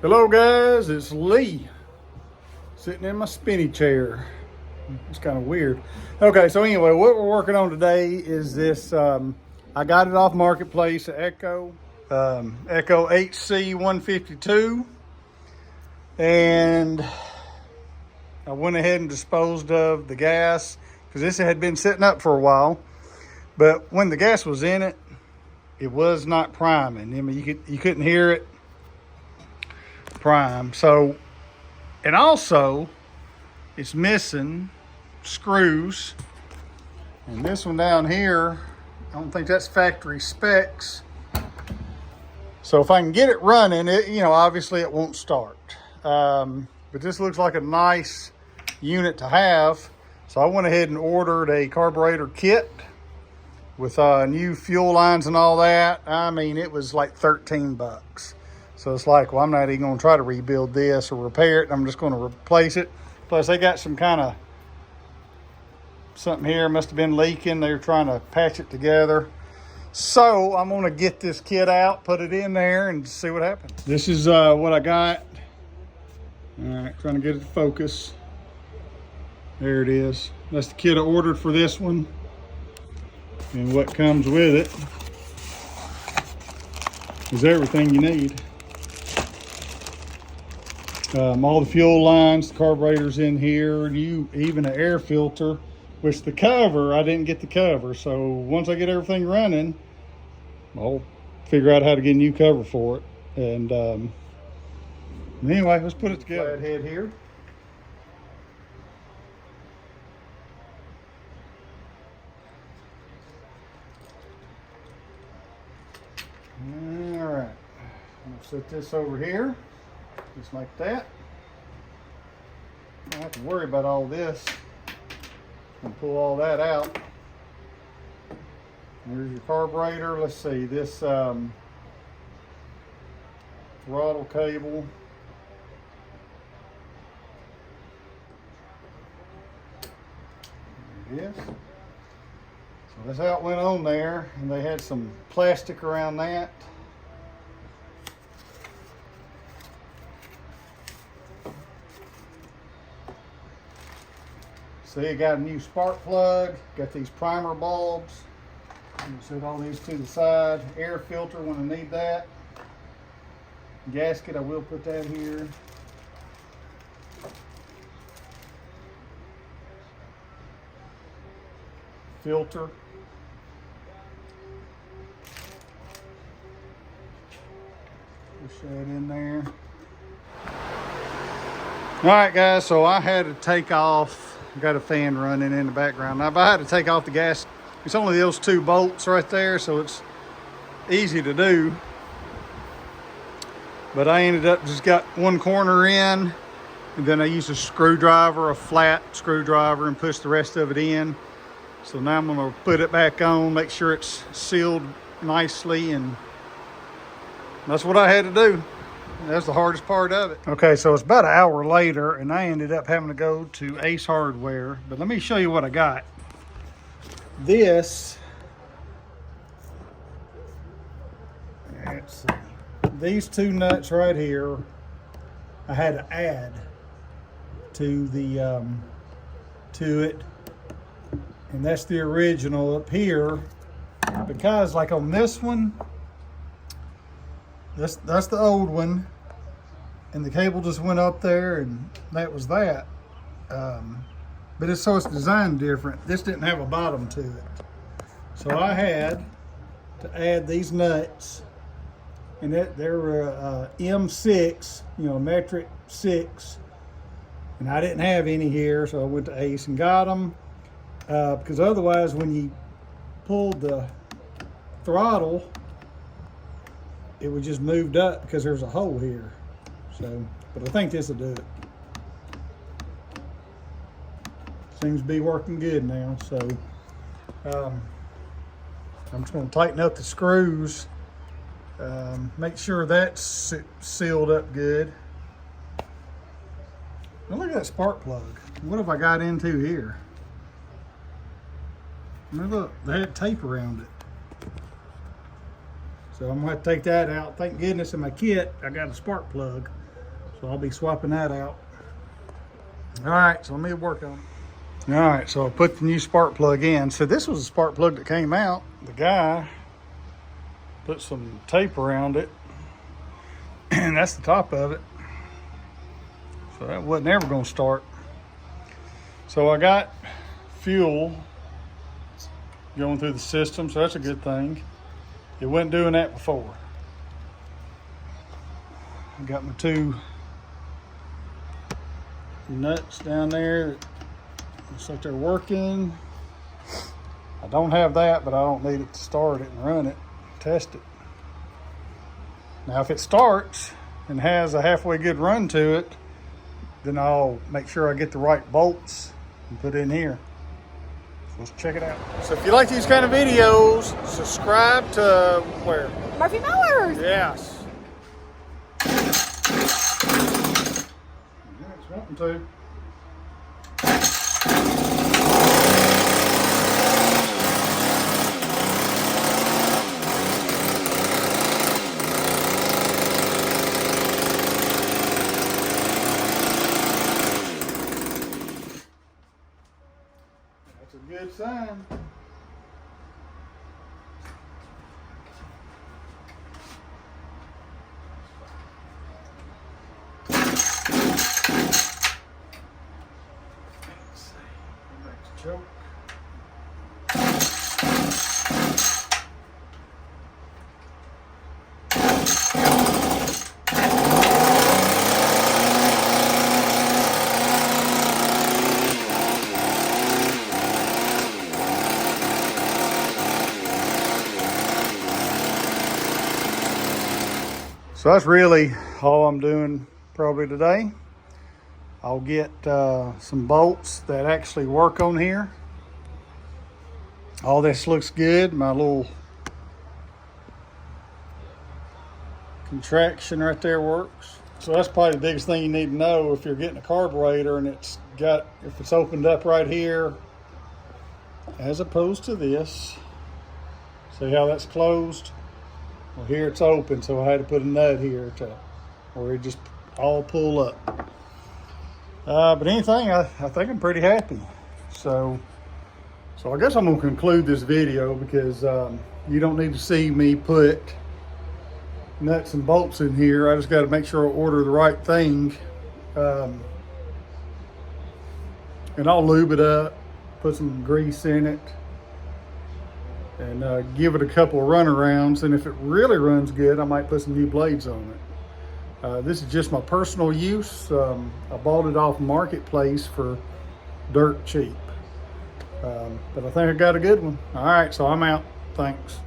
Hello guys, it's Lee sitting in my spinny chair. It's kind of weird. Okay, so anyway, what we're working on today is this. I got it off Marketplace, Echo HC 152, and I went ahead and disposed of the gas because this had been sitting up for a while. But when the gas was in it, it was not priming. I mean, you couldn't hear it prime. So, and also it's missing screws, and this one down here, I don't think that's factory specs. So if I can get it running, obviously it won't start, but this looks like a nice unit to have. So I went ahead and ordered a carburetor kit with new fuel lines and all that. I mean, it was like 13 bucks. So it's like, well, I'm not even going to try to rebuild this or repair it. I'm just going to replace it. Plus, they got some kind of something here. Must have been leaking. They're trying to patch it together. So I'm going to get this kit out, put it in there, and see what happens. This is what I got. All right, trying to get it to focus. There it is. That's the kit I ordered for this one. And what comes with it is everything you need. All the fuel lines, the carburetor's in here, and even an air filter, which the cover, I didn't get the cover. So once I get everything running, I'll figure out how to get a new cover for it. And anyway, let's put it together. Flathead here. All right, I'm gonna set this over here. Just like that. I don't have to worry about all this. And pull all that out. There's your carburetor. Let's see, this throttle cable. There it is. So that's how it went on there, and they had some plastic around that. See, I got a new spark plug, got these primer bulbs. I'm gonna set all these to the side. Air filter when I need that. Gasket, I will put that here. Filter. Push that in there. All right, guys, so I had to take off. Got a fan running in the background. Now, if I had to take off the gas, it's only those two bolts right there, so it's easy to do. But I ended up just got one corner in, and then I used a screwdriver, a flat screwdriver, and pushed the rest of it in. So now I'm gonna put it back on, make sure it's sealed nicely, and that's what I had to do. That's the hardest part of it. Okay, so it's about an hour later, and I ended up having to go to Ace Hardware. But let me show you what I got. This, let's see, these two nuts right here, I had to add to the to it, and that's the original up here, because like on this one, that's the old one, and the cable just went up there, and that was that. But it's designed different. This didn't have a bottom to it, so I had to add these nuts, and they're M6, metric 6, and I didn't have any here, so I went to Ace and got them, because otherwise, when you pulled the throttle, it would just moved up because there's a hole here. So, but I think this will do it. Seems to be working good now. So, I'm just going to tighten up the screws, make sure that's sealed up good. Now look at that spark plug. What have I got into here? Now look, they had tape around it. So I'm gonna have to take that out. Thank goodness in my kit, I got a spark plug. So I'll be swapping that out. All right, so let me work on it. All right, so I put the new spark plug in. So this was a spark plug that came out. The guy put some tape around it, and that's the top of it. So that wasn't ever gonna start. So I got fuel going through the system, so that's a good thing. It wasn't doing that before. I got my 2 nuts down there. Looks like they're working. I don't have that, but I don't need it to start it and run it, test it. Now, if it starts and has a halfway good run to it, then I'll make sure I get the right bolts and put it in here. So let's check it out. So if you like these kind of videos, subscribe to where? Murphy Mowers. Yes. Yeah, it's wanting to. That's a good sign. Choke. So that's really all I'm doing probably today. I'll get some bolts that actually work on here. All this looks good. My little contraction right there works. So that's probably the biggest thing you need to know if you're getting a carburetor and if it's opened up right here as opposed to this. See how that's closed? Well, here it's open, so I had to put a nut here to where it just all pull up. But anything, I think I'm pretty happy. So I guess I'm gonna conclude this video because you don't need to see me put nuts and bolts in here. I just got to make sure I order the right thing. And I'll lube it up, put some grease in it, and give it a couple of runarounds. And if it really runs good, I might put some new blades on it. This is just my personal use. I bought it off Marketplace for dirt cheap. But I think I got a good one. All right, so I'm out. Thanks.